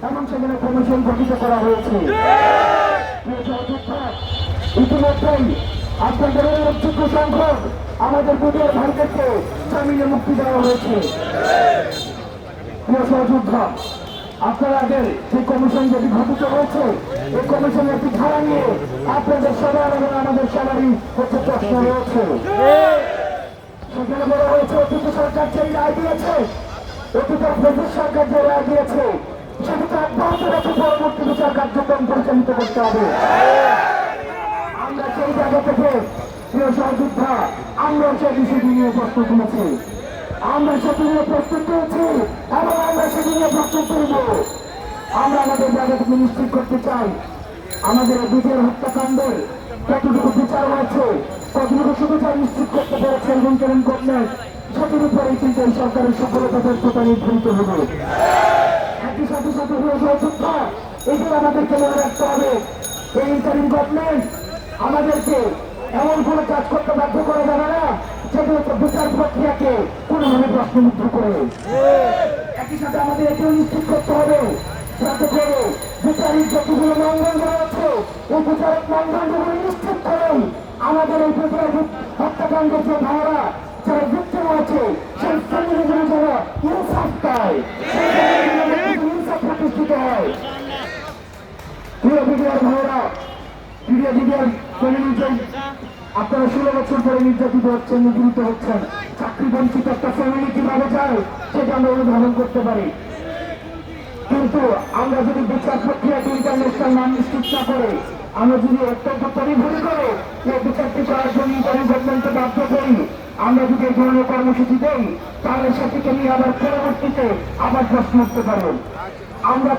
এবং সেখানে কমিশন গঠিত করা হয়েছে। ইতিমধ্যেই আপনাদের উল্লেখযোগ্য সংখ্যক আমাদের বুধের ভাইদেরকে জামিনে মুক্তি দেওয়া হয়েছে। প্রিয় সহযোদ্ধা, আপনাদের যে কমিশন যেটি গঠিত হয়েছে, এই কমিশনের একটি ধারা নিয়ে আপনাদের সবার এবং আমাদের সবারই হচ্ছে প্রশ্ন রয়েছে। সেখানে বলা হয়েছে অতীত সরকার যে রায় দিয়েছে, অতীত ব্রিটিশ সরকার যে রায় দিয়েছে, সেটিকে অব্যাহত রেখে পরবর্তী বিচার কার্যক্রম পরিচালিত করতে হবে। আমরা সেই জায়গা থেকে প্রিয় সহযোদ্ধা, আমরা সেই বিষয়টি নিয়ে প্রশ্ন তুলেছি, আমরা সেটি নিয়ে প্রস্তুত করেছি এবং আমরা সেটি নিয়ে প্রস্তুত করব। আমরা আমাদের জায়গা থেকে নিশ্চিত করতে চাই আমাদের বিজের হত্যাকাণ্ডের কতটুকু বিচার হয়েছে, কতটুকু সুবিধা নিশ্চিত করতে পেরেছে এবং কেমন গভর্নমেন্ট, সেটির উপরেই কিন্তু এই সরকারের সফলতা ব্যর্থতা নির্ধারিত হবে। একই সাথে সাথে প্রিয় সহযোদ্ধা, এটি আমাদেরকে মনে রাখতে হবে, এই ইন্টারিম গভর্নমেন্ট আমাদেরকে এমন কোনো কাজ করতে বাধ্য করা যাবে না যেটি হচ্ছে বিচার প্রক্রিয়াকে কোনোভাবে প্রশ্নমুগ্ধ করে। একই সাথে আমাদের এটিও নিশ্চিত করতে হবে যাতে করে বিচারিক যতগুলো মানদণ্ড আছে, এই বিচারিক মানদণ্ডগুলো নিশ্চিত করেন আমাদের এই বিচার হত্যাকাণ্ডের যে ভাইরা যারা ভিক্টিম আছে, সেই ফ্যামিলিগুলো যেন ইনসাফ পায়, ইনসাফ প্রতিষ্ঠিত হয়। প্রিয় বিডিআর ভাইরা, প্রিয় বিডিআর ফ্যামিলিতে আপনারা 16 বছর পরে নির্যাতিত হচ্ছেন, নিপীড়িত হচ্ছেন, চাকরি বঞ্চিত একটা ফ্যামিলি কিভাবে যায় সেটা আমরা অনুধাবন করতে পারি। কিন্তু আমরা যদি বিচার প্রক্রিয়াকে ইন্টারন্যাশনাল মান নিশ্চিত না করে, আমরা যদি অত্যন্ত পরিভূমি করে এই বিচারটি করার জন্য গভর্নমেন্টকে বাধ্য করি, আমরা যদি এই ধরনের কর্মসূচি দেই, তাহলে সেটিকে নিয়ে আবার পরবর্তীতে আবার প্রশ্ন উঠতে পারবেন। আমরা